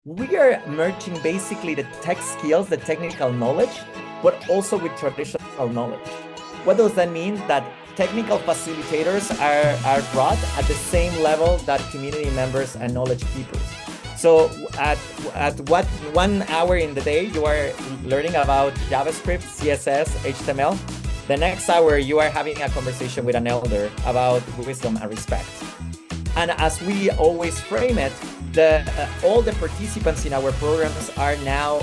we are merging basically the tech skills, the technical knowledge, but also with traditional knowledge. What does that mean? That technical facilitators are brought at the same level that community members and knowledge keepers. So at what 1 hour in the day, you are learning about JavaScript, CSS, HTML. The next hour, you are having a conversation with an elder about wisdom and respect. And as we always frame it, all the participants in our programs are now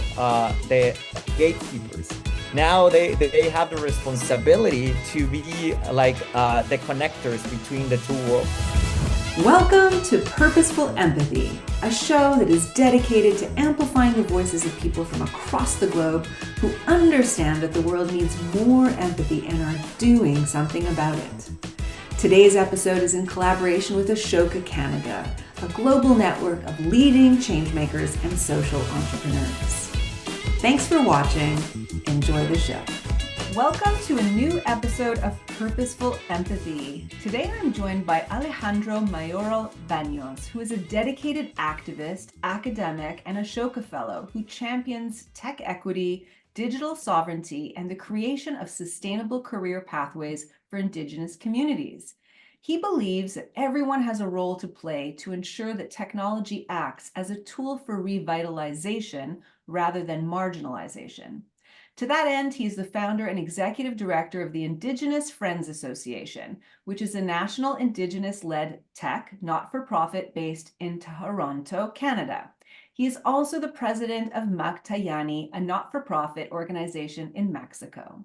the gatekeepers. Now they have the responsibility to be like the connectors between the two worlds. Welcome to Purposeful Empathy, a show that is dedicated to amplifying the voices of people from across the globe who understand that the world needs more empathy and are doing something about it. Today's episode is in collaboration with Ashoka Canada, a global network of leading changemakers and social entrepreneurs. Thanks for watching. Enjoy the show. Welcome to a new episode of Purposeful Empathy. Today I'm joined by Alejandro Mayoral Baños, who is a dedicated activist, academic, and Ashoka Fellow who champions tech equity, digital sovereignty, and the creation of sustainable career pathways for Indigenous communities. He believes that everyone has a role to play to ensure that technology acts as a tool for revitalization rather than marginalization. To that end, he's the founder and executive director of the Indigenous Friends Association, which is a national Indigenous-led tech not-for-profit based in Toronto, Canada. He is also the president of Magtayani, a not-for-profit organization in Mexico.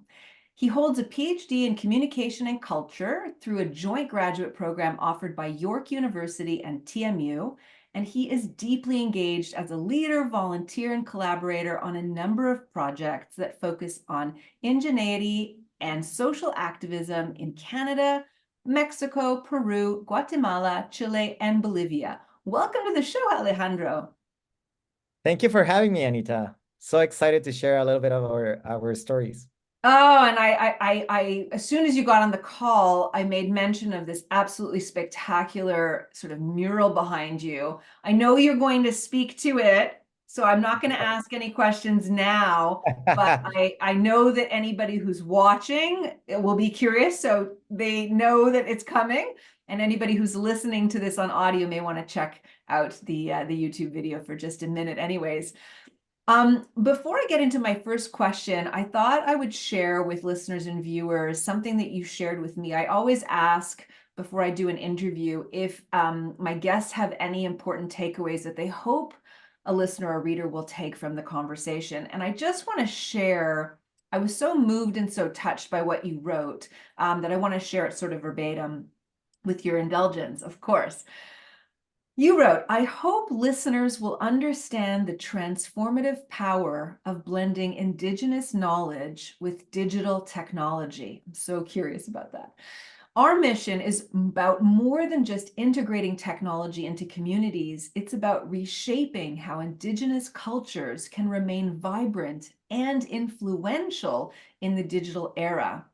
He holds a PhD in communication and culture through a joint graduate program offered by York University and TMU, and he is deeply engaged as a leader, volunteer, and collaborator on a number of projects that focus on indigeneity and social activism in Canada, Mexico, Peru, Guatemala, Chile, and Bolivia. Welcome to the show, Alejandro. Thank you for having me, Anita. So excited to share a little bit of our stories. Oh, and I, as soon as you got on the call, I made mention of this absolutely spectacular sort of mural behind you. I know you're going to speak to it, so I'm not going to ask any questions now, but I know that anybody who's watching will be curious, so they know that it's coming. And anybody who's listening to this on audio may want to check out the YouTube video for just a minute anyways. Before I get into my first question, I thought I would share with listeners and viewers something that you shared with me. I always ask before I do an interview if my guests have any important takeaways that they hope a listener or reader will take from the conversation. And I just want to share, I was so moved and so touched by what you wrote that I want to share it sort of verbatim with your indulgence, of course. You wrote, I hope listeners will understand the transformative power of blending Indigenous knowledge with digital technology. I'm so curious about that. Our mission is about more than just integrating technology into communities. It's about reshaping how Indigenous cultures can remain vibrant and influential in the digital era.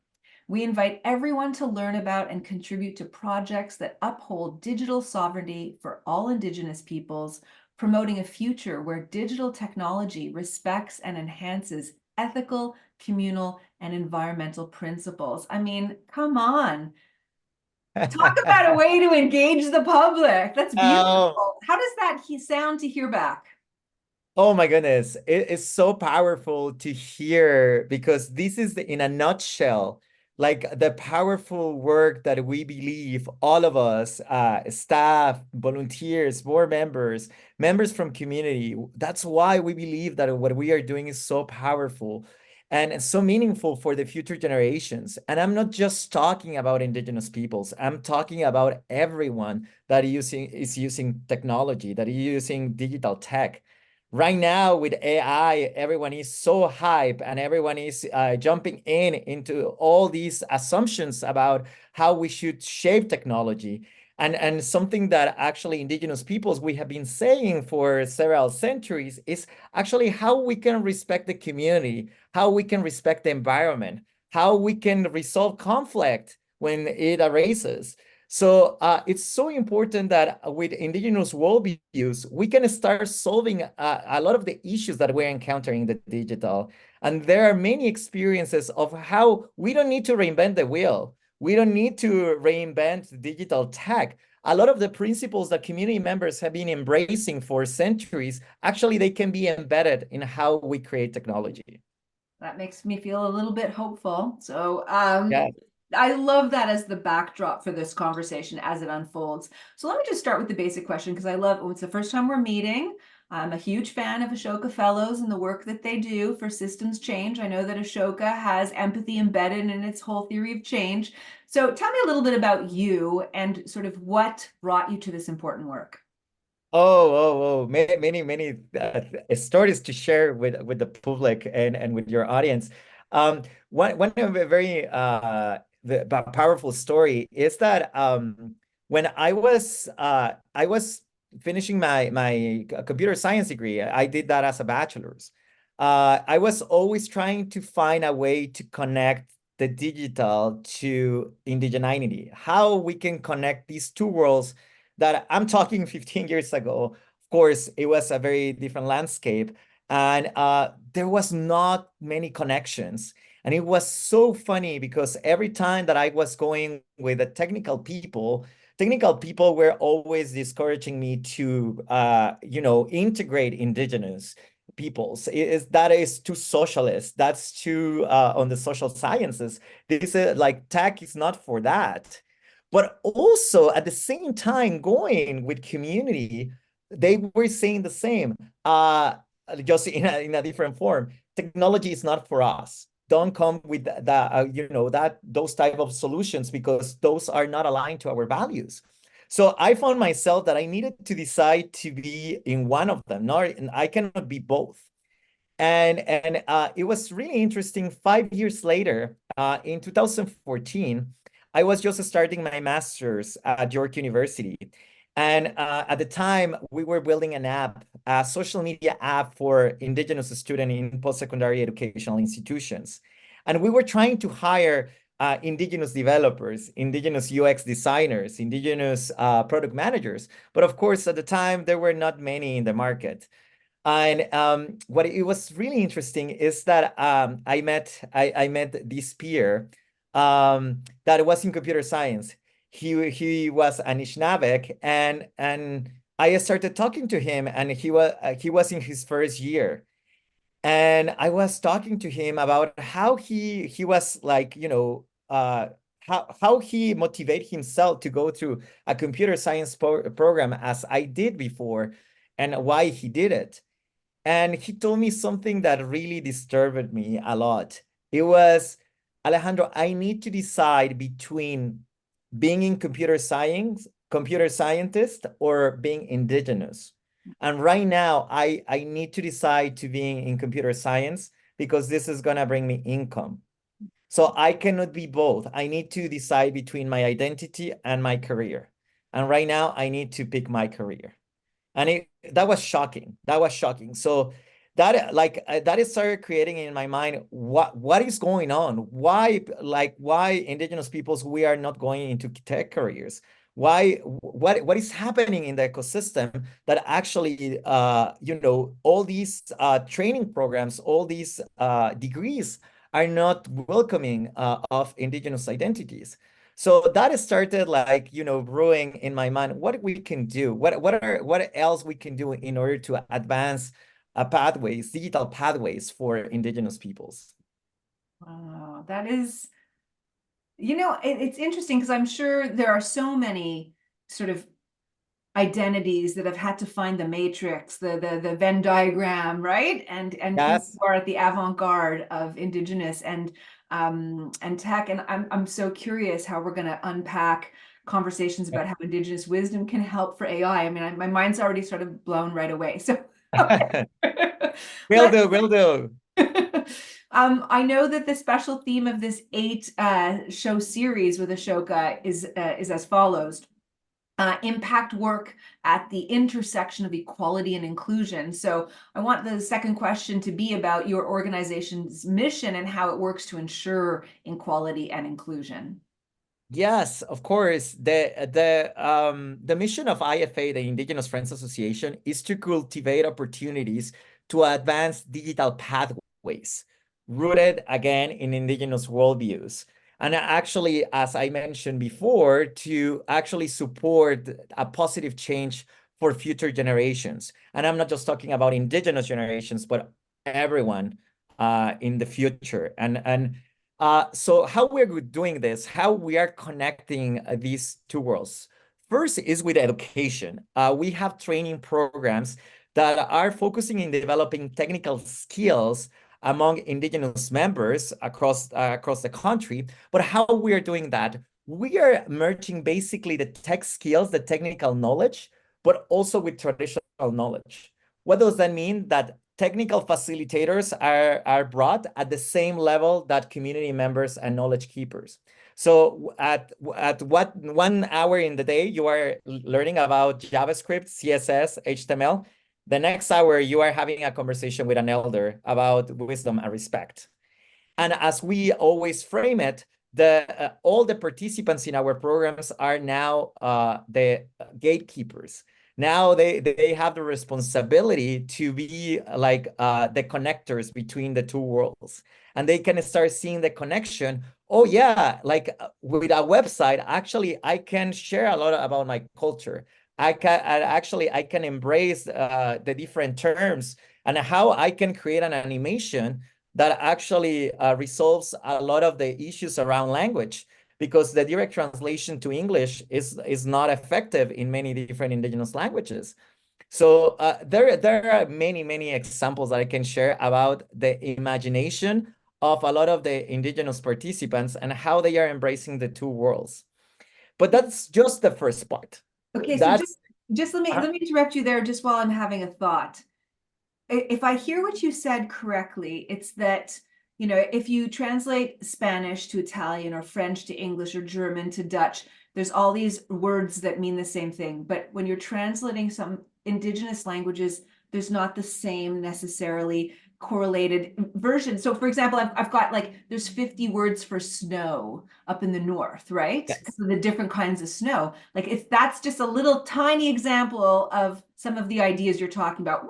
We invite everyone to learn about and contribute to projects that uphold digital sovereignty for all Indigenous peoples, promoting a future where digital technology respects and enhances ethical, communal, and environmental principles. I mean, come on. Talk about a way to engage the public. That's beautiful. How does that sound to hear back? Oh my goodness. It is so powerful to hear because this is in a nutshell like the powerful work that we believe all of us, staff, volunteers, board members, members from community. That's why we believe that what we are doing is so powerful and so meaningful for the future generations. And I'm not just talking about Indigenous peoples. I'm talking about everyone that is using technology, that is using digital tech. Right now with AI, everyone is so hype and everyone is jumping into all these assumptions about how we should shape technology. And something that actually Indigenous peoples, we have been saying for several centuries is actually how we can respect the community, how we can respect the environment, how we can resolve conflict when it arises. So it's so important that with Indigenous worldviews, we can start solving a lot of the issues that we're encountering in the digital. And there are many experiences of how we don't need to reinvent the wheel. We don't need to reinvent digital tech. A lot of the principles that community members have been embracing for centuries, actually, they can be embedded in how we create technology. That makes me feel a little bit hopeful. So Yeah. I love that as the backdrop for this conversation as it unfolds. So let me just start with the basic question because I love it's the first time we're meeting. I'm a huge fan of Ashoka Fellows and the work that they do for systems change. I know that Ashoka has empathy embedded in its whole theory of change. So tell me a little bit about you and sort of what brought you to this important work. Many stories to share with the public and with your audience. One of a very powerful story is that when I was finishing my computer science degree, I did that as a bachelor's. I was always trying to find a way to connect the digital to indigeneity, how we can connect these two worlds that I'm talking 15 years ago. Of course, it was a very different landscape, and there was not many connections. And it was so funny because every time that I was going with the technical people were always discouraging me to, integrate indigenous peoples. That is too socialist. That's too on the social sciences. This is like tech is not for that. But also at the same time, going with community, they were saying the same, just in a different form. Technology is not for us. Don't come with those type of solutions because those are not aligned to our values. So I found myself that I needed to decide to be in one of them. Not, and I cannot be both. And it was really interesting. 5 years later, in 2014, I was just starting my master's at York University. And at the time, we were building an app, a social media app for Indigenous students in post-secondary educational institutions. And we were trying to hire Indigenous developers, Indigenous UX designers, Indigenous product managers. But of course, at the time, there were not many in the market. And what it was really interesting is that I met this peer that was in computer science. He was Anishinaabe, and I started talking to him, and he was in his first year, and I was talking to him about how he was like, how he motivate himself to go through a computer science program as I did before, and why he did it. And he told me something that really disturbed me a lot. It was, Alejandro, I need to decide between being in computer scientist, or being indigenous. And right now, I need to decide to being in computer science because this is gonna bring me income. So I cannot be both. I need to decide between my identity and my career. And right now, I need to pick my career. And that was shocking. That was shocking. So that started creating in my mind what is going on. Why indigenous peoples, we are not going into tech careers? What is happening in the ecosystem that actually all these training programs, all these degrees are not welcoming of indigenous identities. So that started brewing in my mind what we can do, what else we can do in order to advance digital pathways for indigenous peoples. Wow, that is, it's interesting because I'm sure there are so many sort of identities that have had to find the matrix, the Venn diagram, right? And here Yes. you are at the avant-garde of Indigenous and tech. And I'm so curious how we're going to unpack conversations about how Indigenous wisdom can help for AI. I mean, my mind's already sort of blown right away. So, okay. Will Let's do, will do. I know that the special theme of this 8 show series with Ashoka is as follows. Impact work at the intersection of equality and inclusion. So I want the second question to be about your organization's mission and how it works to ensure equality and inclusion. Yes, of course. The mission of IFA, the Indigenous Friends Association, is to cultivate opportunities to advance digital pathways rooted again in Indigenous worldviews. And actually, as I mentioned before, to actually support a positive change for future generations. And I'm not just talking about Indigenous generations, but everyone in the future. So how we're doing this, how we are connecting these two worlds. First is with education. We have training programs that are focusing in developing technical skills among Indigenous members across the country. But how we are doing that, we are merging basically the tech skills, the technical knowledge, but also with traditional knowledge. What does that mean? That technical facilitators are brought at the same level that community members and knowledge keepers. So at what 1 hour in the day you are learning about JavaScript, CSS, HTML, the next hour you are having a conversation with an elder about wisdom and respect. And as we always frame it, all the participants in our programs are now the gatekeepers. Now they have the responsibility to be like the connectors between the two worlds. And they can start seeing the connection. Oh yeah, like with a website, actually, I can share a lot about my culture. I can embrace the different terms and how I can create an animation that actually resolves a lot of the issues around language, because the direct translation to English is not effective in many different Indigenous languages. So there are many examples that I can share about the imagination of a lot of the Indigenous participants and how they are embracing the two worlds. But that's just the first part. Okay, so That's just let me interrupt you there just while I'm having a thought. If I hear what you said correctly, it's that, you know, if you translate Spanish to Italian or French to English or German to Dutch, there's all these words that mean the same thing. But when you're translating some Indigenous languages, there's not the same necessarily correlated version. So for example, I've got like, there's 50 words for snow up in the north, right? yes. Because of the different kinds of snow. Like if that's just a little tiny example of some of the ideas you're talking about.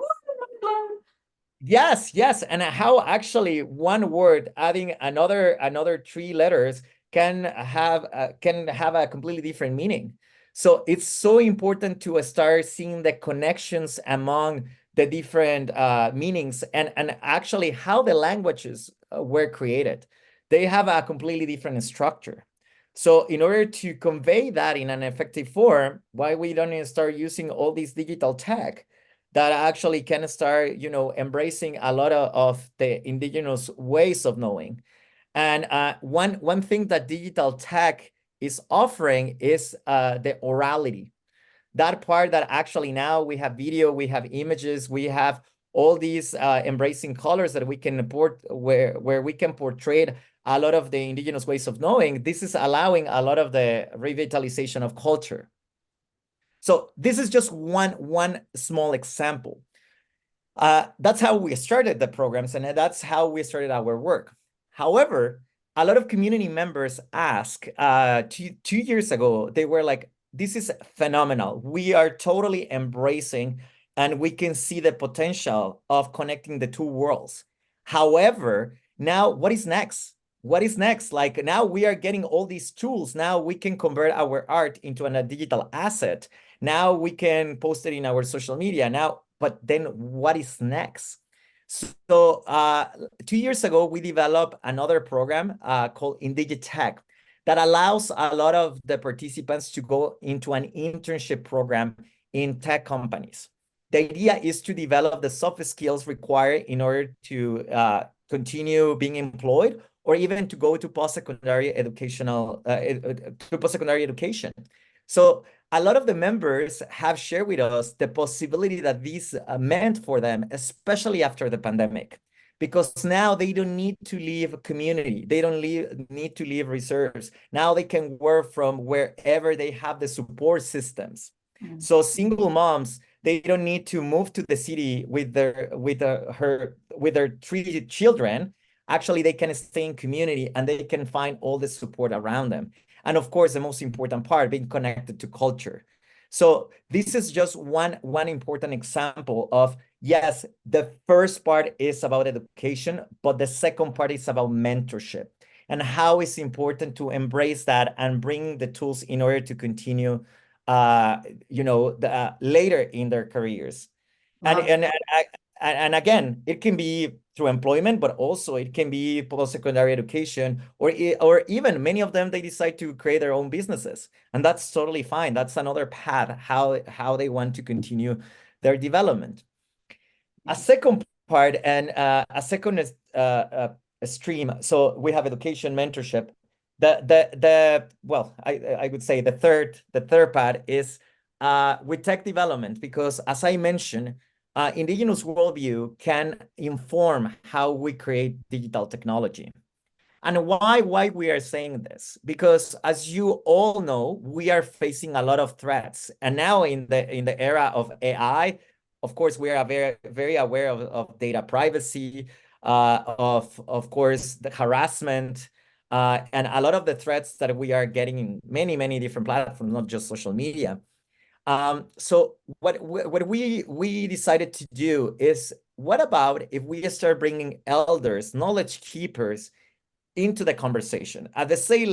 Yes, and how actually one word adding another three letters can have a completely different meaning. So it's so important to start seeing the connections among the different meanings and actually how the languages were created. They have a completely different structure. So in order to convey that in an effective form, why we don't start using all these digital tech that actually can start, embracing a lot of the Indigenous ways of knowing. And one thing that digital tech is offering is the orality. That part that actually now we have video, we have images, we have all these embracing colors that we can where we can portray a lot of the Indigenous ways of knowing. This is allowing a lot of the revitalization of culture. So this is just one small example. That's how we started the programs, and that's how we started our work. However, a lot of community members ask, 2 years ago, they were like, this is phenomenal. We are totally embracing, and we can see the potential of connecting the two worlds. However, now what is next? What is next? Like now we are getting all these tools. Now we can convert our art into a digital asset. Now we can post it in our social media. Now, but then what is next? So 2 years ago, we developed another program called IndigiTech that allows a lot of the participants to go into an internship program in tech companies. The idea is to develop the soft skills required in order to continue being employed or even to go to post-secondary education. So a lot of the members have shared with us the possibility that this meant for them, especially after the pandemic, because now they don't need to leave community. They don't need to leave reserves. Now they can work from wherever they have the support systems. So single moms, they don't need to move to the city with their three children. Actually, they can stay in community and they can find all the support around them. And of course, the most important part, being connected to culture. So this is just one important example of, yes, the first part is about education, but the second part is about mentorship and how it's important to embrace that and bring the tools in order to continue, later in their careers. And, Love and, and, and again, it can be through employment, but also it can be post-secondary education, or even many of them, they decide to create their own businesses. And that's totally fine. That's another path, how they want to continue their development. A second part and a second stream. So we have education, mentorship. Well, I would say the third part is with tech development, because as I mentioned, Indigenous worldview can inform how we create digital technology. And why we are saying this? Because as you all know, we are facing a lot of threats. And now in the era of AI, of course, we are very, very aware of data privacy, of course, the harassment, and a lot of the threats that we are getting in many, many different platforms, not just social media. So what we decided to do is, what about if we start bringing elders, knowledge keepers, into the conversation at the same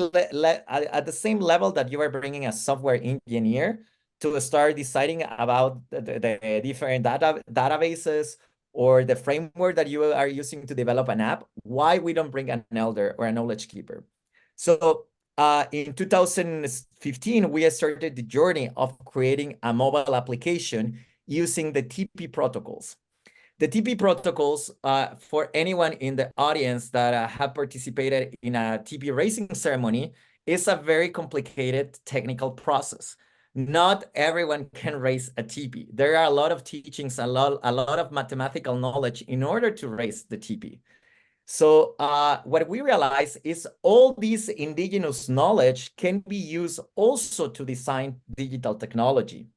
level that you are bringing a software engineer to start deciding about the different databases or the framework that you are using to develop an app. Why we don't bring an elder or a knowledge keeper? So in 2015, we started the journey of creating a mobile application using the TP protocols. The TP protocols, for anyone in the audience that have participated in a TP raising ceremony, is a very complicated technical process. Not everyone can raise a TP. There are a lot of teachings, a lot of mathematical knowledge in order to raise the TP. So what we realize is all this indigenous knowledge can be used also to design digital technology.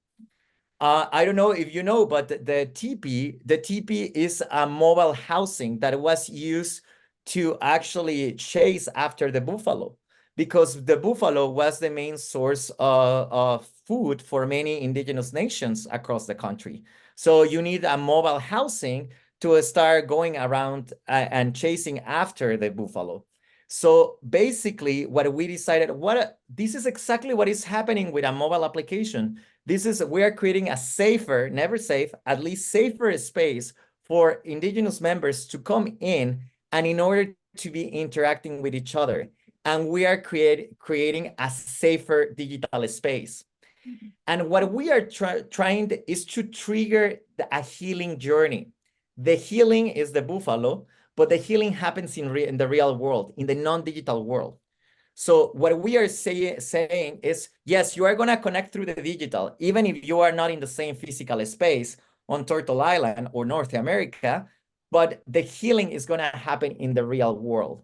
I don't know if you know, but the TP is a mobile housing that was used to actually chase after the buffalo, because the buffalo was the main source of food for many indigenous nations across the country. So you need a mobile housing to start going around and chasing after the buffalo. So basically, what we decided, this is exactly what is happening with a mobile application. We are creating a safer, never safe, at least safer space for indigenous members to come in, and in order to be interacting with each other. And we are creating a safer digital space. And what we are trying is to trigger a healing journey. The healing is the buffalo, but the healing happens in the real world, in the non-digital world. So what we are saying is, yes, you are going to connect through the digital, even if you are not in the same physical space on Turtle Island or North America, but the healing is going to happen in the real world.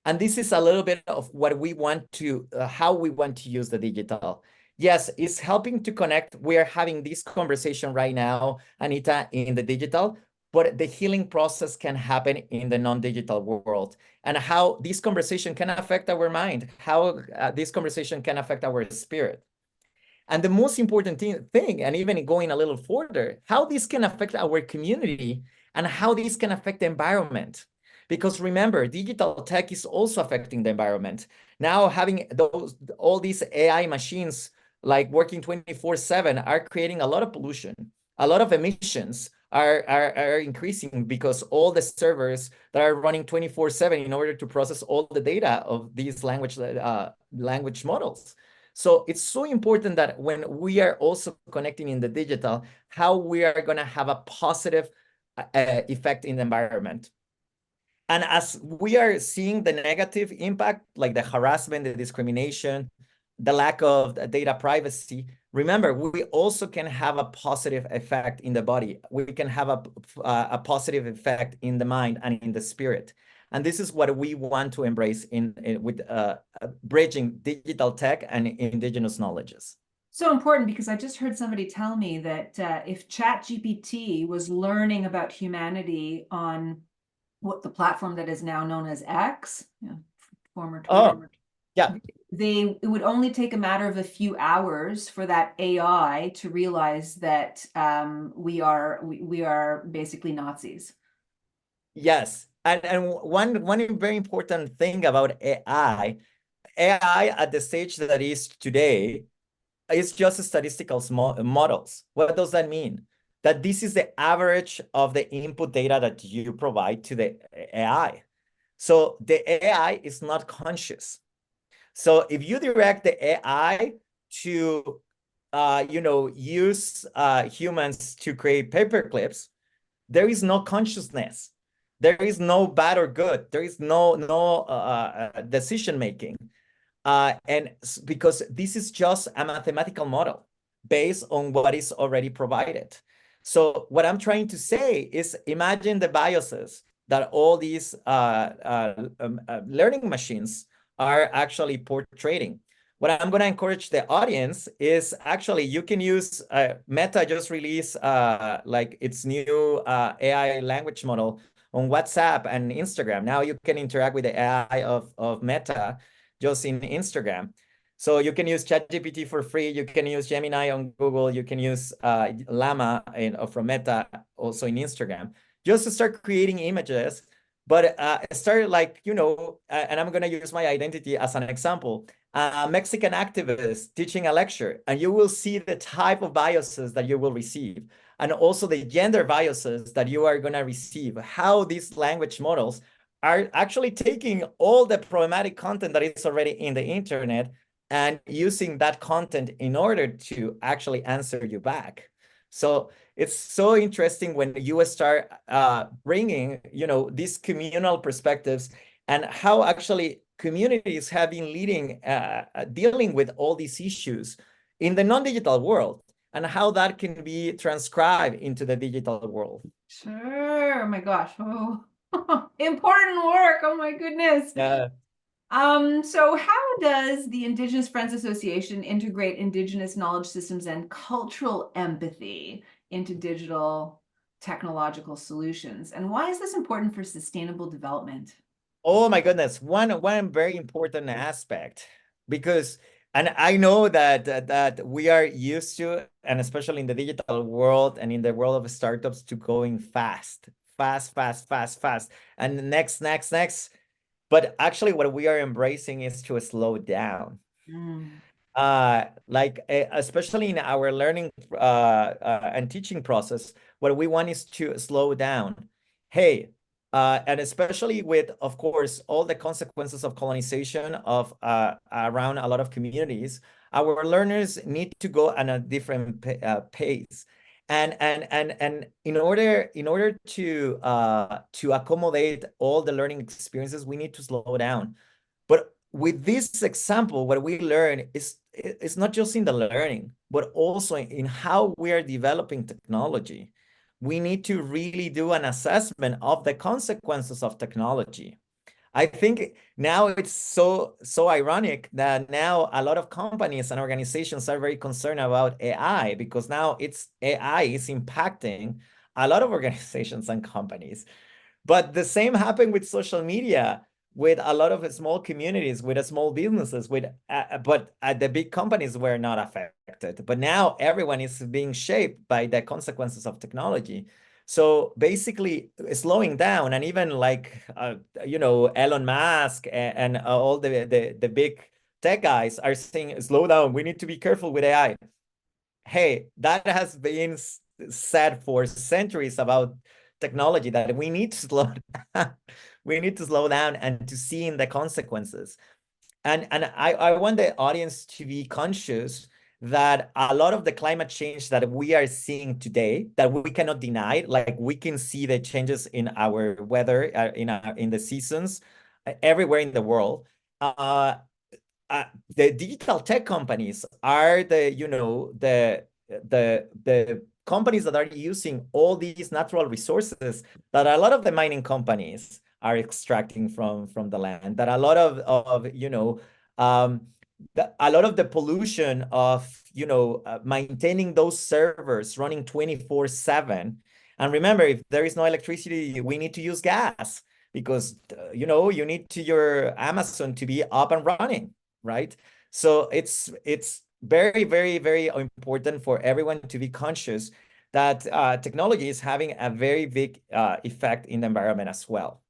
And this is a little bit of what we want to, how we want to use the digital. Yes, it's helping to connect. We are having this conversation right now, Anita, in the digital, but the healing process can happen in the non-digital world, and how this conversation can affect our mind, how this conversation can affect our spirit. And the most important thing, and even going a little further, how this can affect our community and how this can affect the environment. Because remember, digital tech is also affecting the environment. Now having all these AI machines like working 24/7 are creating a lot of pollution, a lot of emissions are increasing, because all the servers that are running 24/7 in order to process all the data of these language models. So it's so important that when we are also connecting in the digital, how we are going to have a positive effect in the environment. And as we are seeing the negative impact, like the harassment, the discrimination, the lack of data privacy, remember, we also can have a positive effect in the body. We can have a positive effect in the mind and in the spirit. And this is what we want to embrace with bridging digital tech and indigenous knowledges. So important, because I just heard somebody tell me that if ChatGPT was learning about humanity on what the platform that is now known as X, former Twitter. Yeah. it would only take a matter of a few hours for that AI to realize that we are basically Nazis. Yes. And one very important thing about AI at the stage that is today is just statistical models. What does that mean? That this is the average of the input data that you provide to the AI. So the AI is not conscious. So if you direct the AI to, use humans to create paper clips, there is no consciousness. There is no bad or good. There is no decision making. And because this is just a mathematical model based on what is already provided. So what I'm trying to say is imagine the biases that all these learning machines are actually portraying. What I'm going to encourage the audience is actually you can use Meta just released like its new AI language model on WhatsApp and Instagram. Now you can interact with the AI of Meta just in Instagram. So you can use ChatGPT for free. You can use Gemini on Google. You can use Llama from Meta also in Instagram, just to start creating images. But start like, and I'm going to use my identity as an example, a Mexican activist teaching a lecture, and you will see the type of biases that you will receive, and also the gender biases that you are going to receive, how these language models are actually taking all the problematic content that is already in the internet and using that content in order to actually answer you back. So it's so interesting when you start bringing, these communal perspectives and how actually communities have been dealing with all these issues in the non-digital world and how that can be transcribed into the digital world. Sure. Oh my gosh. Oh, important work. Oh my goodness. Yeah. So how does the Indigenous Friends Association integrate Indigenous knowledge systems and cultural empathy into digital technological solutions? And why is this important for sustainable development? Oh my goodness, one very important aspect, because and I know that we are used to, and especially in the digital world and in the world of startups, to going fast, fast, fast, fast, fast, and next, next, next. But actually, what we are embracing is to slow down. Mm. Like especially in our learning and teaching process, what we want is to slow down. Hey, and especially with, of course, all the consequences of colonization of around a lot of communities, our learners need to go at a different pace. And in order to accommodate all the learning experiences, we need to slow down. But with this example, what we learn is it's not just in the learning, but also in how we are developing technology. We need to really do an assessment of the consequences of technology. I think now it's so ironic that now a lot of companies and organizations are very concerned about AI, because now it's AI is impacting a lot of organizations and companies. But the same happened with social media, with a lot of small communities, with small businesses, but the big companies were not affected. But now everyone is being shaped by the consequences of technology. So basically, slowing down, and even like Elon Musk and all the big tech guys are saying, slow down. We need to be careful with AI. Hey, that has been said for centuries about technology, that we need to slow down. We need to slow down and to see in the consequences. And I want the audience to be conscious that a lot of the climate change that we are seeing today, that we cannot deny, like we can see the changes in our weather, in the seasons, everywhere in the world. The digital tech companies are the companies that are using all these natural resources that a lot of the mining companies are extracting from the land, that a lot of um, a lot of the pollution of maintaining those servers running 24/7. And remember, if there is no electricity, we need to use gas, because you need your Amazon to be up and running. right? So it's very, very, very important for everyone to be conscious that technology is having a very big effect in the environment as well.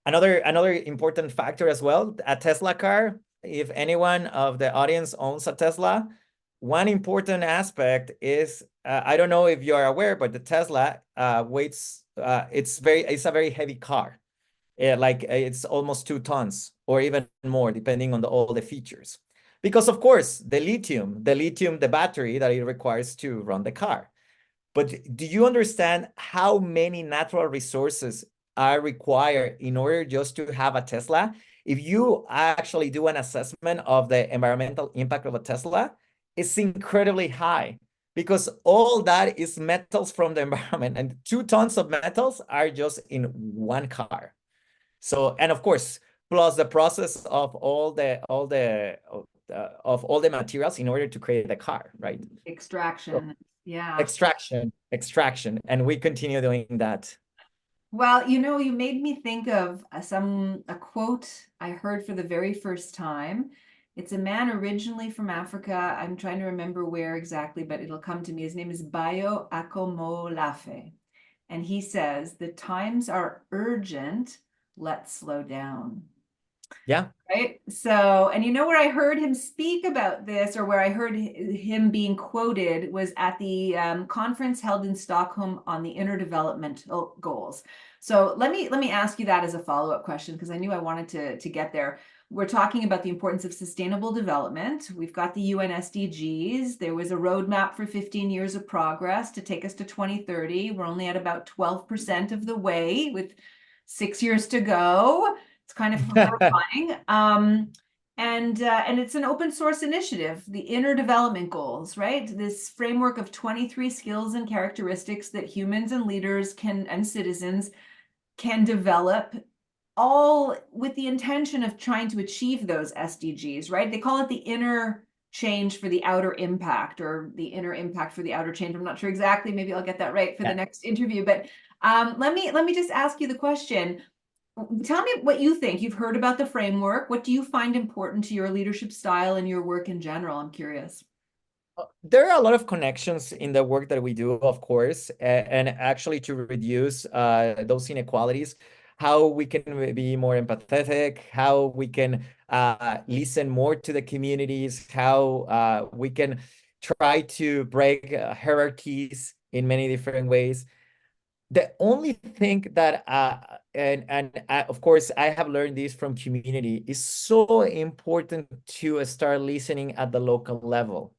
Another important factor as well, a Tesla car. If anyone of the audience owns a Tesla, one important aspect is I don't know if you are aware, but the Tesla weighs it's a very heavy car. Like it's almost 2 tons or even more, depending on all the features. Because of course, the battery that it requires to run the car. But do you understand how many natural resources are required in order just to have a Tesla? If you actually do an assessment of the environmental impact of a Tesla, it's incredibly high because all that is metals from the environment, and 2 tons of metals are just in one car. So, and of course, plus the process of all the materials in order to create the car, right? So, Extraction. Yeah. extraction, and we continue doing that. Well, you know, you made me think of a quote I heard for the very first time. It's a man originally from Africa. I'm trying to remember where exactly, but it'll come to me. His name is Bayo Akomolafe. And he says, "The times are urgent. Let's slow down." Yeah. Right. So, and you know where I heard him speak about this, or where I heard him being quoted, was at the conference held in Stockholm on the interdevelopmental goals. So let me ask you that as a follow-up question, because I knew I wanted to get there. We're talking about the importance of sustainable development. We've got the UN SDGs. There was a roadmap for 15 years of progress to take us to 2030. We're only at about 12% of the way, with 6 years to go. It's kind of horrifying. And it's an open source initiative, the Inner Development Goals, right? This framework of 23 skills and characteristics that humans and leaders and citizens can develop, all with the intention of trying to achieve those SDGs, right? They call it the inner change for the outer impact, or the inner impact for the outer change. I'm not sure exactly. Maybe I'll get that right for the next interview. But let me just ask you the question. Tell me what you think. You've heard about the framework. What do you find important to your leadership style and your work in general? I'm curious. There are a lot of connections in the work that we do, of course, and actually to reduce those inequalities, how we can be more empathetic, how we can listen more to the communities, how we can try to break hierarchies in many different ways. The only thing that of course I have learned this from community, is so important to start listening at the local level.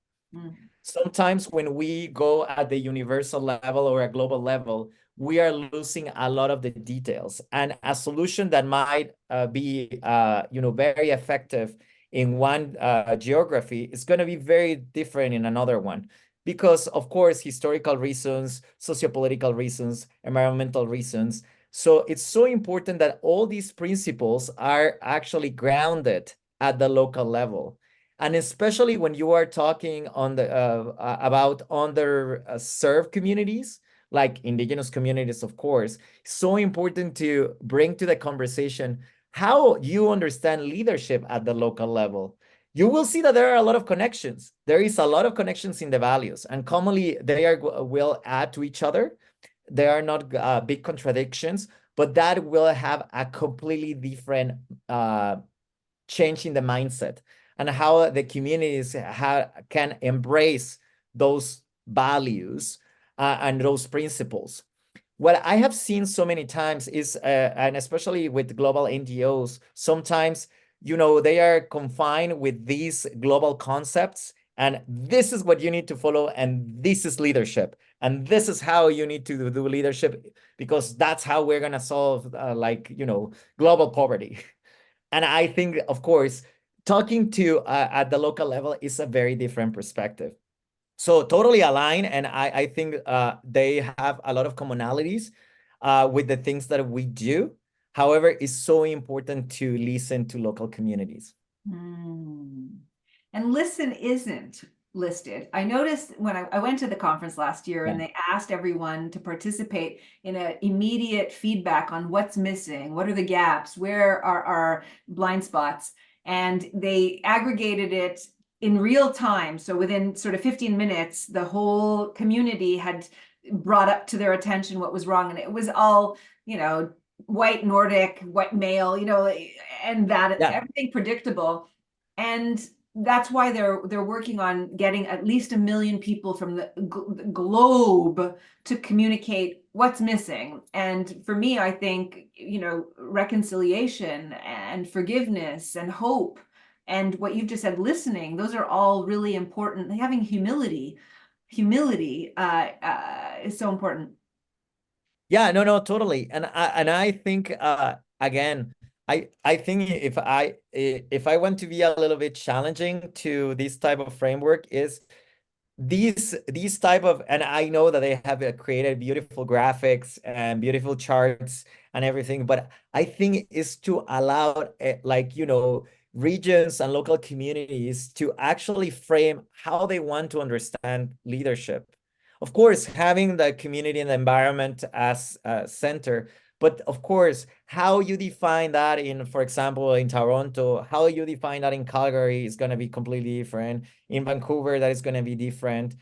Sometimes when we go at the universal level or a global level, we are losing a lot of the details, and a solution that might be very effective in one geography is going to be very different in another one, because of course historical reasons, sociopolitical reasons, environmental reasons. So it's so important that all these principles are actually grounded at the local level. And especially when you are talking on the about underserved communities, like indigenous communities, of course, so important to bring to the conversation how you understand leadership at the local level. You will see that there are a lot of connections. There is a lot of connections in the values, and commonly they will add to each other. There are not big contradictions, but that will have a completely different change in the mindset, and how the communities can embrace those values and those principles. What I have seen so many times is, and especially with global NGOs, sometimes, they are confined with these global concepts, and this is what you need to follow, and this is leadership, and this is how you need to do leadership, because that's how we're going to solve, global poverty. And I think, of course, talking to at the local level is a very different perspective. So totally aligned, and I think they have a lot of commonalities with the things that we do. However, it's so important to listen to local communities. And listen isn't listed. I noticed when I went to the conference last year, and they asked everyone to participate in an immediate feedback on what's missing, what are the gaps, where are our blind spots. and they aggregated it in real time. So within sort of 15 minutes, the whole community had brought up to their attention what was wrong. And it was all, white Nordic, white male, and that Yeah. everything predictable. And that's why they're working on getting at least 1 million people from the globe to communicate what's missing. And for me, I think, reconciliation and forgiveness and hope and what you've just said, listening, those are all really important. Having humility is so important. Yeah, no, totally. And I think again, I think if I want to be a little bit challenging to this type of framework is these type of, and I know that they have created beautiful graphics and beautiful charts and everything, but I think is to allow like, regions and local communities to actually frame how they want to understand leadership. Of course, having the community and the environment as a center, but of course, how you define that in, for example, in Toronto, how you define that in Calgary is going to be completely different. In Vancouver, that is going to be different.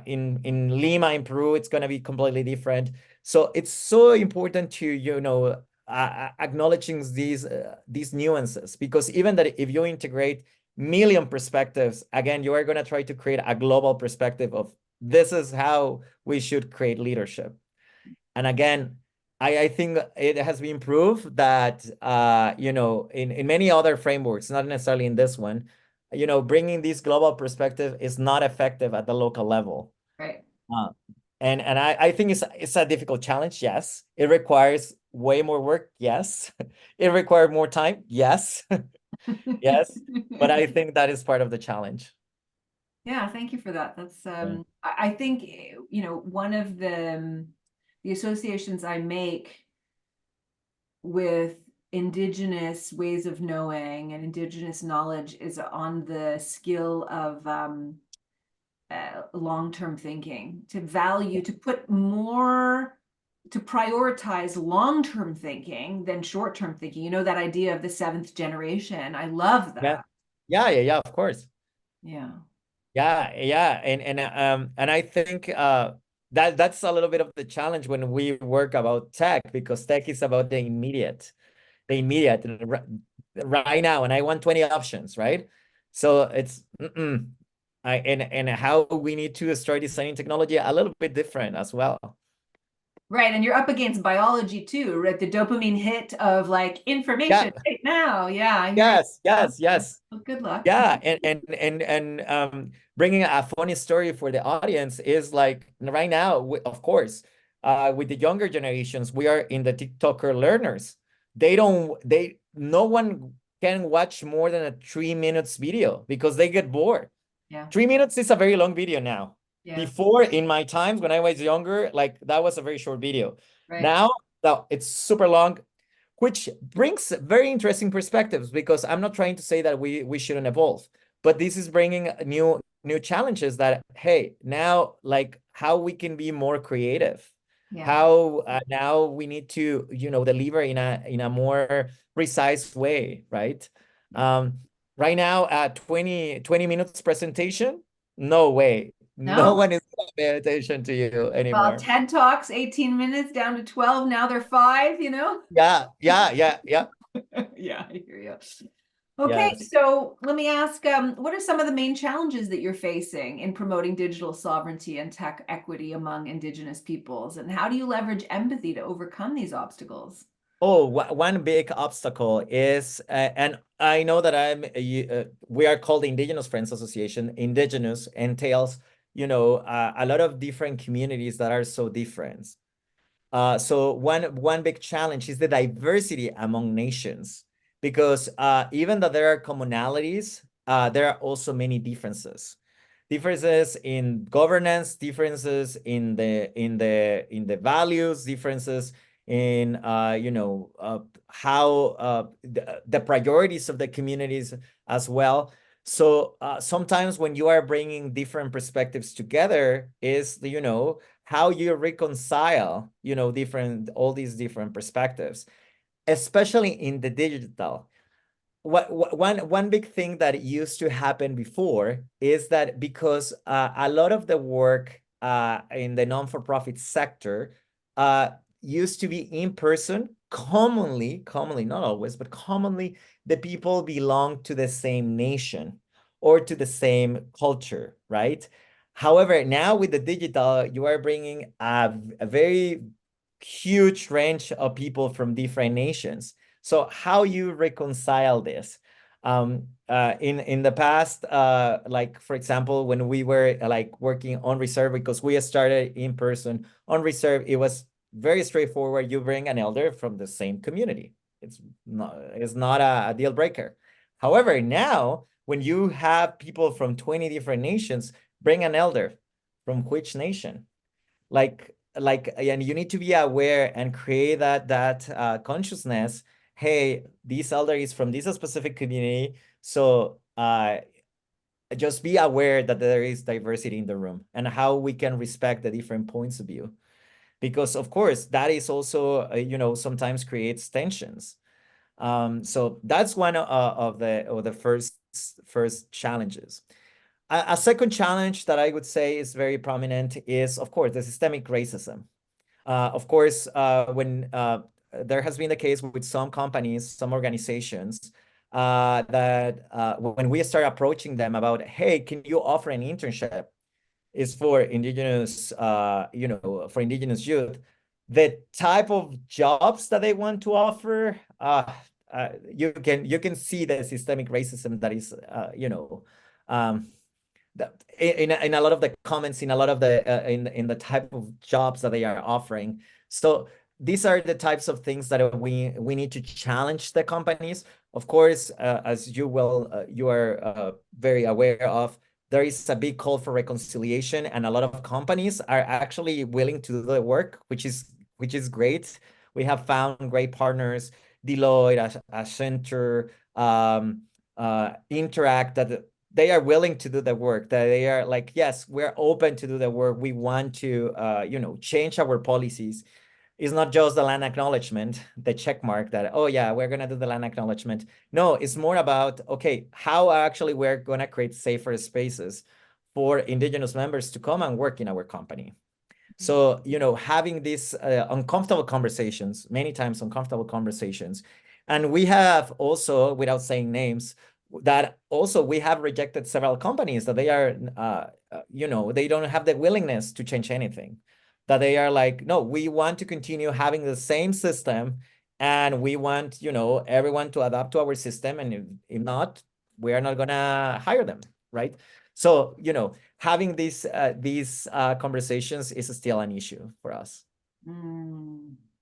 In Lima, in Peru, it's going to be completely different. So it's so important to, acknowledging these nuances, because even that if you integrate million perspectives, again, you are going to try to create a global perspective of this is how we should create leadership. And again, I think it has been proved that, in many other frameworks, not necessarily in this one, bringing this global perspective is not effective at the local level. Right. Uh, and I think it's a difficult challenge. Yes. It requires way more work. Yes. It requires more time. Yes. Yes. But I think that is part of the challenge. Yeah, thank you for that. That's Yeah. I think one of the associations I make with Indigenous ways of knowing and Indigenous knowledge is on the skill of long-term thinking, to value, to put more, to prioritize long-term thinking than short-term thinking. You know, that idea of the seventh generation. I love Yeah. that. Yeah, of course. Yeah. Yeah, and I think that's a little bit of the challenge when we work about tech, because tech is about the immediate right now, and I want 20 options, right? So it's and how we need to start designing technology a little bit different as well. Right. And you're up against biology too, right? The dopamine hit of like Yeah, information right now. Yeah, I hear you. yes, yes, yes. Well, good luck. Yeah, and bringing a funny story for the audience is like right now, of course, with the younger generations, we are in the TikToker learners. No one can watch more than a 3 minutes video because they get bored. Yeah. 3 minutes is a very long video now. Yeah. Before, in my times when I was younger, like that was a very short video. Right. Now, it's super long, which brings very interesting perspectives, because I'm not trying to say that we shouldn't evolve, but this is bringing new challenges that, hey, now, like, how we can be more creative, Yeah. how now we need to deliver in a more precise way, right? um right now, 20 minutes presentation, no way, no No. one is gonna pay attention to you Well, anymore. TED Talks, 18 minutes down to 12. Now they're 5, you know? Yeah. Yeah, I hear you. Okay, Yes. so let me ask, what are some of the main challenges that you're facing in promoting digital sovereignty and tech equity among Indigenous peoples? And how do you leverage empathy to overcome these obstacles? Oh, one big obstacle is, and I know that we are called the Indigenous Friends Association. Indigenous entails, a lot of different communities that are so different. So one big challenge is the diversity among nations, because even though there are commonalities, there are also many differences. Differences in governance, differences in the values, differences in how the priorities of the communities as well. So sometimes when you are bringing different perspectives together, is how you reconcile, all these different perspectives, especially in the digital. one big thing that used to happen before is that because a lot of the work in the non-for-profit sector uh, used to be in person, commonly, not always, but commonly, the people belong to the same nation or to the same culture, right? However, now with the digital, you are bringing a very huge range of people from different nations. So how you reconcile this? In the past, like for example, when we were like working on reserve, because we started in person on reserve, it was very straightforward. You bring an elder from the same community. It's not a deal breaker. However, now when you have people from 20 different nations, bring an elder from which nation? And you need to be aware and create that consciousness. Hey, this elder is from this specific community, so just be aware that there is diversity in the room and how we can respect the different points of view, because of course that is also sometimes creates tensions. So that's one of the first challenges. A second challenge that I would say is very prominent is, of course, the systemic racism. Of course, when there has been the case with some companies, some organizations, that when we start approaching them about, hey, can you offer an internship? Is for indigenous, for indigenous youth, the type of jobs that they want to offer, you can see the systemic racism that is, um, in a lot of the comments, in a lot of the in the type of jobs that they are offering. So these are the types of things that we need to challenge the companies. Of course, as you are very aware of, there is a big call for reconciliation, and a lot of companies are actually willing to do the work, which is great. We have found great partners, Deloitte, Accenture, Interact, that they are willing to do the work, that they are like, yes, we're open to do the work. We want to, change our policies. It's not just the land acknowledgement, the check mark that, oh yeah, we're going to do the land acknowledgement. No, it's more about, okay, how actually we're going to create safer spaces for indigenous members to come and work in our company. So, having these uncomfortable conversations, many times uncomfortable conversations. And we have also, without saying names, that also we have rejected several companies that they are, they don't have the willingness to change anything. That they are like, no, we want to continue having the same system, and we want, everyone to adapt to our system. And if not, we are not going to hire them, right? So, having these conversations is still an issue for us.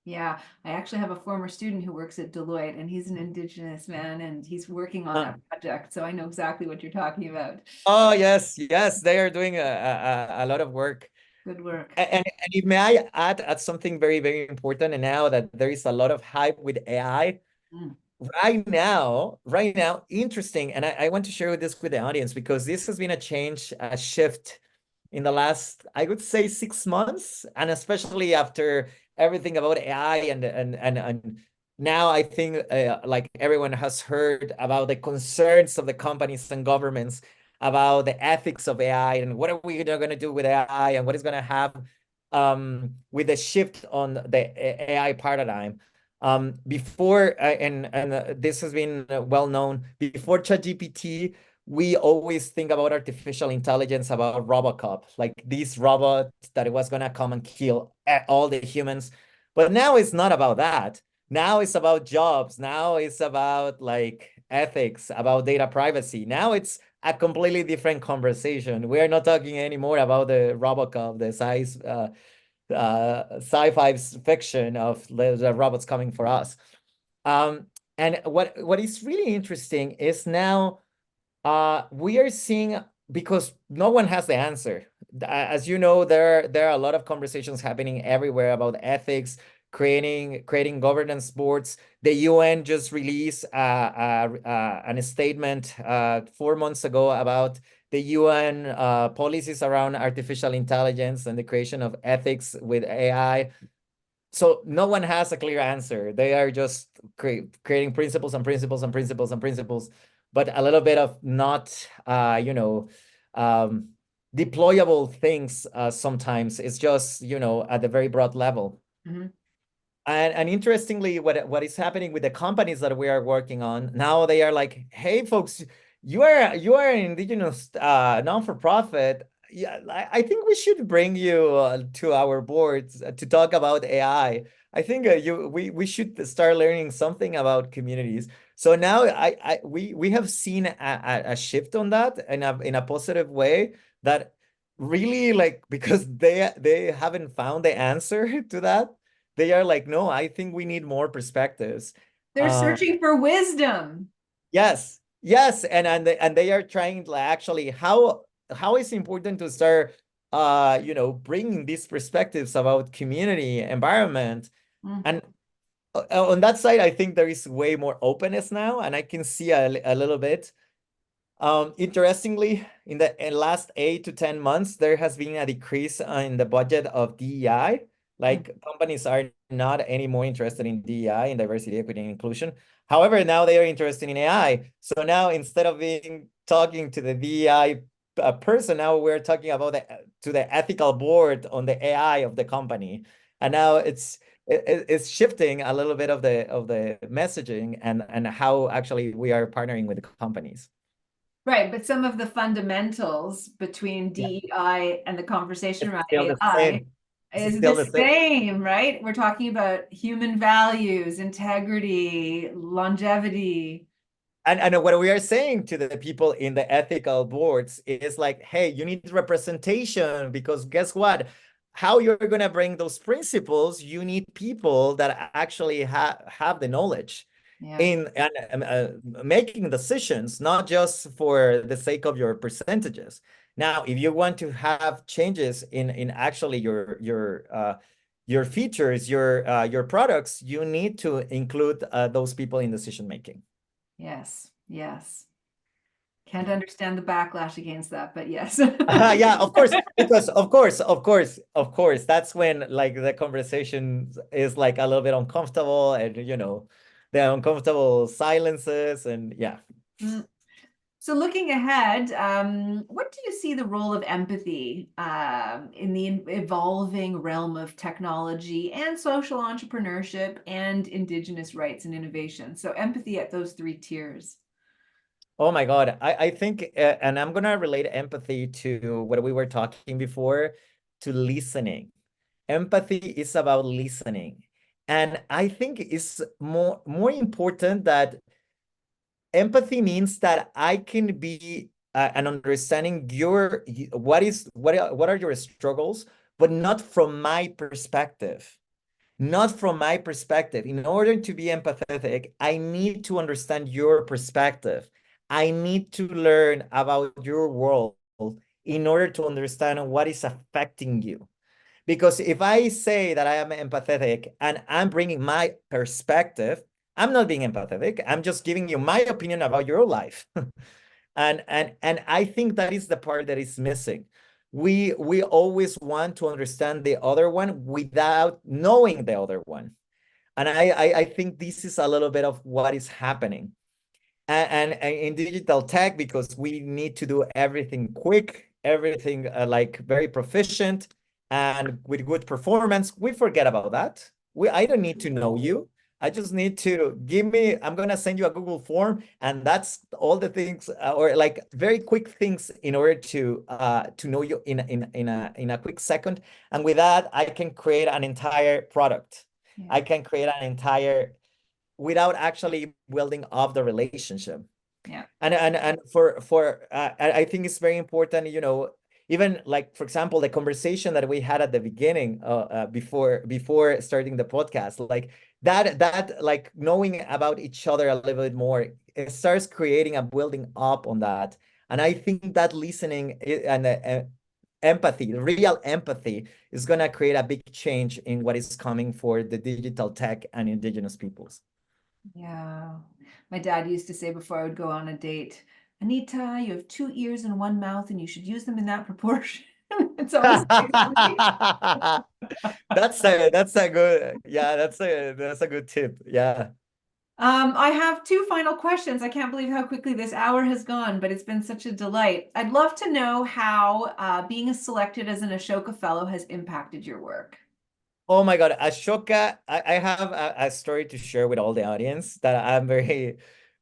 Yeah, I actually have a former student who works at Deloitte, and he's an Indigenous man, and he's working on that project. So I know exactly what you're talking about. Oh, yes, they are doing a lot of work. Good work. And if may I add something very, very important, and now that there is a lot of hype with AI, right now, interesting, and I want to share this with the audience, because this has been a shift in the last, I would say, 6 months, and especially after everything about AI, and now I think like everyone has heard about the concerns of the companies and governments about the ethics of AI, and what are we going to do with AI, and what is going to happen with the shift on the AI paradigm. Before, and this has been well known, before ChatGPT, we always think about artificial intelligence, about Robocop, like this robot that it was gonna come and kill all the humans. But now it's not about that. Now it's about jobs. Now it's about like ethics, about data privacy. Now it's a completely different conversation. We are not talking anymore about the Robocop, the sci-fi fiction of the robots coming for us. And what is really interesting is now we are seeing, because no one has the answer. As you know, there are a lot of conversations happening everywhere about ethics, creating governance boards. The UN just released a statement 4 months ago about the UN policies around artificial intelligence and the creation of ethics with AI. So no one has a clear answer. They are just creating principles and principles and principles and principles, but a little bit of not, um, deployable things sometimes. It's just, at the very broad level. Mhm. And interestingly, what is happening with the companies that we are working on now, they are like, hey, folks, you are an indigenous non-for-profit. Yeah, I think we should bring you to our boards to talk about AI. I think we should start learning something about communities. So now we have seen a shift on that in a positive way that really like because they haven't found the answer to that. They are like, no, I think we need more perspectives. They're searching for wisdom. Yes, yes, and they are trying to actually how is important to start bringing these perspectives about community environment. Mm. And on that side, I think there is way more openness now, and I can see a little bit. Interestingly, in the last 8 to 10 months, there has been a decrease in the budget of DEI. Mm. Like companies are not any more interested in DEI, in diversity, equity, and inclusion. However, now they are interested in AI. So now instead of being talking to the DEI person, now we're talking about to the ethical board on the AI of the company. And now it's shifting a little bit of the messaging and how actually we are partnering with the companies. Right, but some of the fundamentals between Yeah, DEI and the conversation it's around still the AI same. It's is still the the same. same, right? We're talking about human values, integrity, longevity. And what we are saying to the people in the ethical boards is like, hey, you need representation because guess what? How you're going to bring those principles, you need people that actually have the knowledge Yeah. in and making decisions, not just for the sake of your percentages. Now, if you want to have changes in actually your features, your products, you need to include those people in decision making. Yes. Yes. Can't understand the backlash against that, but yes. Yeah, of course, because of course, that's when like the conversation is like a little bit uncomfortable and the uncomfortable silences and yeah. Mm. So looking ahead, what do you see the role of empathy in the evolving realm of technology and social entrepreneurship and Indigenous rights and innovation? So empathy at those three tiers. Oh my God. I think, and I'm gonna relate empathy to what we were talking before, to listening. Empathy is about listening. And I think it's more important that empathy means that I can be an understanding what are your struggles, but not from my perspective. Not from my perspective. In order to be empathetic, I need to understand your perspective. I need to learn about your world in order to understand what is affecting you. Because if I say that I am empathetic and I'm bringing my perspective, I'm not being empathetic. I'm just giving you my opinion about your life. And I think that is the part that is missing. We always want to understand the other one without knowing the other one. And I think this is a little bit of what is happening. And in digital tech, because we need to do everything quick, everything like very proficient and with good performance, we forget about that. I don't need to know you. I just need to I'm going to send you a Google form and that's all the things or like very quick things in order to know you in a quick second. And with that, I can create an entire product. Yeah. I can create an entire without actually building up the relationship. Yeah. And for I think it's very important, even like for example, the conversation that we had at the beginning before starting the podcast, like that like knowing about each other a little bit more, it starts creating a building up on that. And I think that listening and empathy, real empathy, is going to create a big change in what is coming for the digital tech and indigenous peoples. Yeah. My dad used to say before I would go on a date, Anita, you have two ears and one mouth, and you should use them in that proportion. It's always nice to me. That's a good, yeah, that's a good tip. Yeah. I have two final questions. I can't believe how quickly this hour has gone, but it's been such a delight. I'd love to know how being selected as an Ashoka Fellow has impacted your work. Oh my God, Ashoka, I have a story to share with all the audience that I'm very,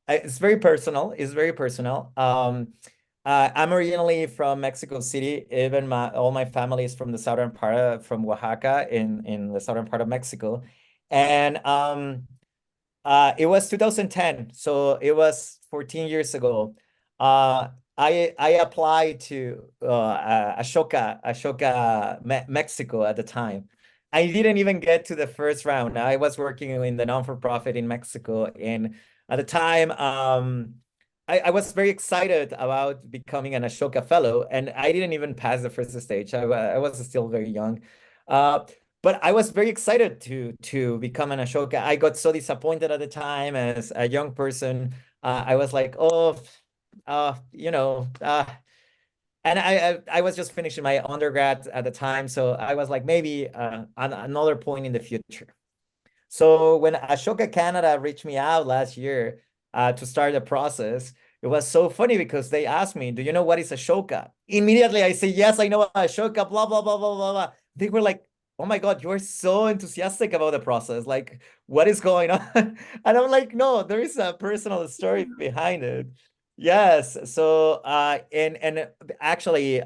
it's very personal. It's very personal. I'm originally from Mexico City. Even all my family is from the southern part from Oaxaca in the southern part of Mexico. And it was 2010, so it was 14 years ago. Uh, I applied to Ashoka Mexico at the time. I didn't even get to the first round. I was working in the non-for-profit in Mexico, and at the time, I was very excited about becoming an Ashoka Fellow, and I didn't even pass the first stage. I was still very young. Uh, but I was very excited to become an Ashoka. I got so disappointed at the time as a young person. I was like, oh, you know, and I was just finishing my undergrad at the time, so I was like, maybe another point in the future. So when Ashoka Canada reached me out last year to start the process, it was so funny because they asked me, "Do you know what is Ashoka?" Immediately I say, "Yes, I know Ashoka." Blah blah blah blah blah blah. They were like, "Oh my God, you're so enthusiastic about the process. Like, what is going on?" And I'm like, "No, there is a personal story behind it." Yes. So and actually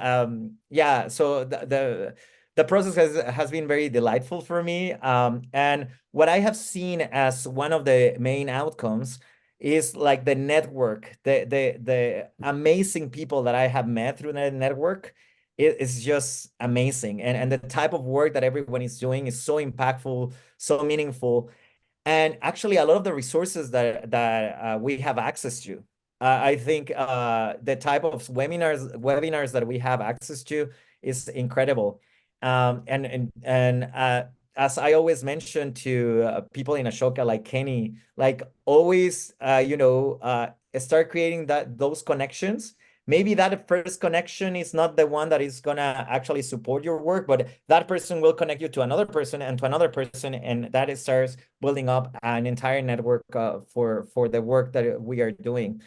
yeah. So the process has been very delightful for me. And what I have seen as one of the main outcomes is like the network, the amazing people that I have met through the network. It is just amazing. And the type of work that everyone is doing is so impactful, so meaningful. And actually, a lot of the resources that we have access to, I think the type of webinars that we have access to is incredible. And as I always mention to people in Ashoka like Kenny, like always, start creating those connections. Maybe that first connection is not the one that is gonna actually support your work, but that person will connect you to another person and to another person, and that starts building up an entire network for the work that we are doing.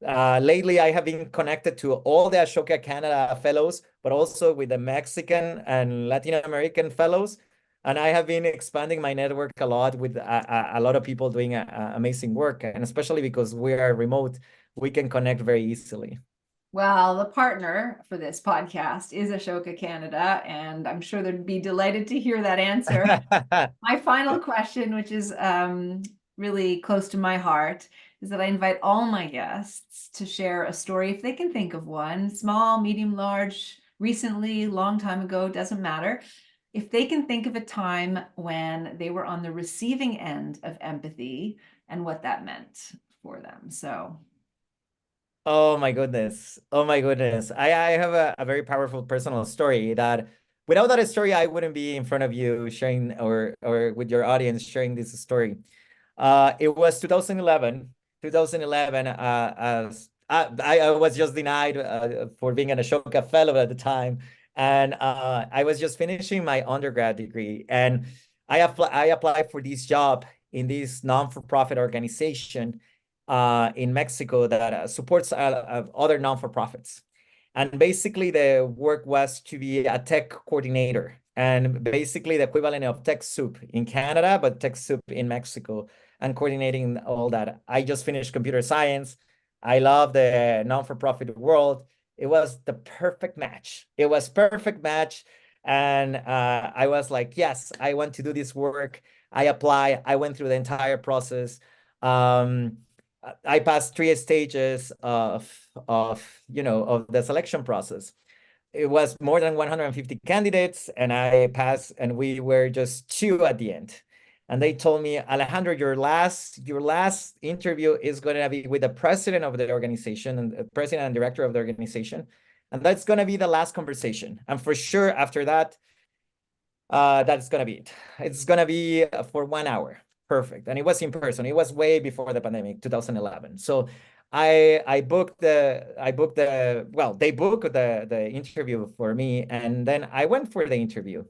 Lately, I have been connected to all the Ashoka Canada fellows, but also with the Mexican and Latin American fellows. And I have been expanding my network a lot with a lot of people doing amazing work. And especially because we are remote, we can connect very easily. Well, the partner for this podcast is Ashoka Canada, and I'm sure they'd be delighted to hear that answer. My final question, which is really close to my heart, is that I invite all my guests to share a story if they can think of one, small, medium, large, recently, long time ago, doesn't matter. If they can think of a time when they were on the receiving end of empathy and what that meant for them. So, Oh my goodness. Oh my goodness. I have a very powerful personal story that without that story, I wouldn't be in front of you sharing or with your audience sharing this story. It was 2011. 2011, as I was just denied for being an Ashoka Fellow at the time. And I was just finishing my undergrad degree. And I applied for this job in this non-for-profit organization in Mexico that supports other non-for-profits. And basically, the work was to be a tech coordinator and basically the equivalent of tech soup in Canada, but tech soup in Mexico and coordinating all that. I just finished computer science. I love the non-for-profit world. It was the perfect match. It was perfect match. And I was like, yes, I want to do this work. I apply. I went through the entire process. Um, I passed three stages of the selection process. It was more than 150 candidates, and I passed, and we were just two at the end. And they told me, Alejandro, your last interview is going to be with the president of the organization and the president and director of the organization, and that's going to be the last conversation. And for sure, after that, that's gonna be it. It's gonna be for 1 hour. Perfect. And it was in person. It was way before the pandemic, 2011. So I booked the well, they booked the interview for me, and then I went for the interview.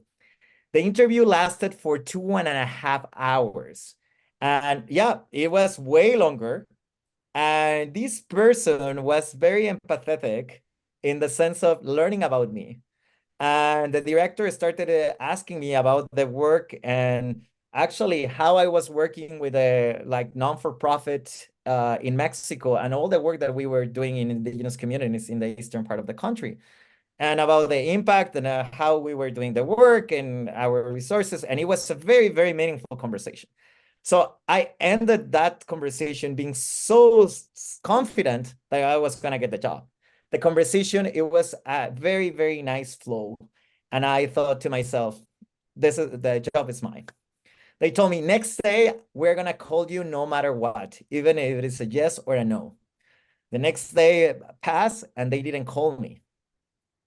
The interview lasted for 2.5 hours. And yeah, it was way longer. And this person was very empathetic in the sense of learning about me. And the director started asking me about the work and actually how I was working with a like non-for-profit in Mexico and all the work that we were doing in indigenous communities in the eastern part of the country and about the impact and how we were doing the work and our resources. And it was a very, very meaningful conversation. So I ended that conversation being so confident that I was going to get the job. The conversation, it was a very, very nice flow. And I thought to myself, the job is mine. They told me next day, we're going to call you no matter what, even if it is a yes or a no. The next day passed and they didn't call me.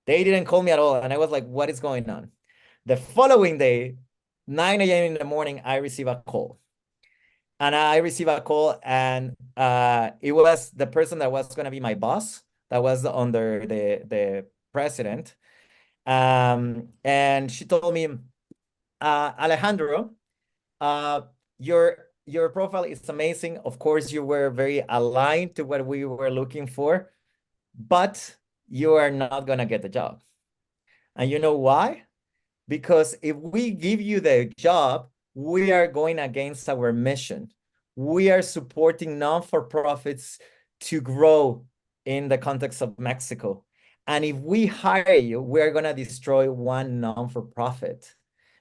They didn't call me at all. And I was like, what is going on? The following day, 9 a.m. in the morning, I receive a call. And I received a call, and it was the person that was going to be my boss, that was under the president. And she told me, Alejandro, your profile is amazing. Of course, you were very aligned to what we were looking for, but you are not going to get the job. And you know why? Because if we give you the job, we are going against our mission. We are supporting non-for-profits to grow in the context of Mexico. And if we hire you, we're going to destroy one non-for-profit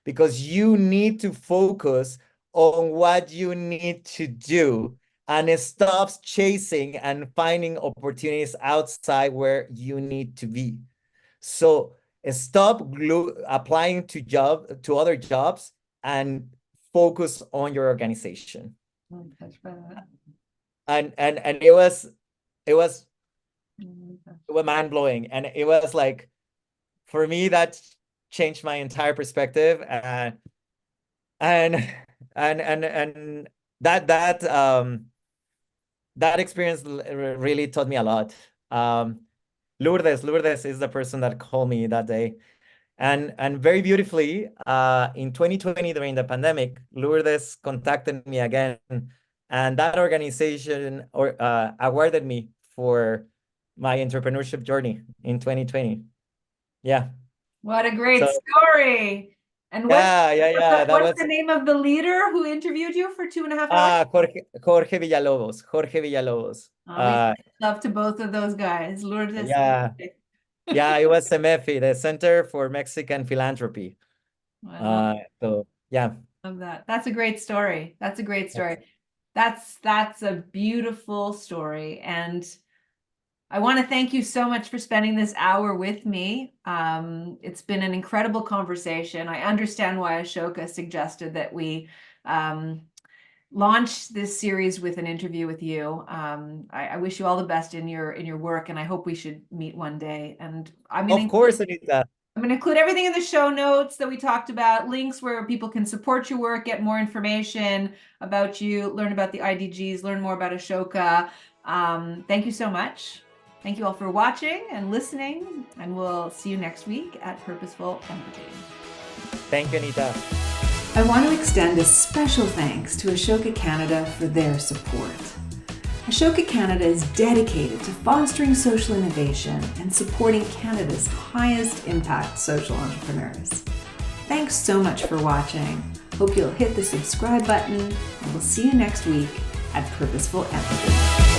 because you need to focus on what you need to do and stop chasing and finding opportunities outside where you need to be. So stop applying to other jobs and focus on your organization. And it was mind-blowing. And it was like, for me, that changed my entire perspective. And that experience really taught me a lot. Lourdes is the person that called me that day. And very beautifully, in 2020, during the pandemic, Lourdes contacted me again, and that organization awarded me for my entrepreneurship journey in 2020. Yeah. What a great story. And what's the name of the leader who interviewed you for 2.5 hours? Jorge Villalobos. Love to both of those guys. Lourdes. Yeah. Yeah, it was CEMEFI, the Center for Mexican Philanthropy. So yeah. Love that. That's a great story. That's a great story. That's a beautiful story. And I want to thank you so much for spending this hour with me. It's been an incredible conversation. I understand why Ashoka suggested that we launch this series with an interview with you. I wish you all the best in your work, and I hope we should meet one day. And I'm going to include everything in the show notes that we talked about, links where people can support your work, get more information about you, learn about the IDGs, learn more about Ashoka. Thank you so much. Thank you all for watching and listening, and we'll see you next week at Purposeful Empathy. Thank you, Anita. I want to extend a special thanks to Ashoka Canada for their support. Ashoka Canada is dedicated to fostering social innovation and supporting Canada's highest impact social entrepreneurs. Thanks so much for watching. Hope you'll hit the subscribe button, and we'll see you next week at Purposeful Empathy.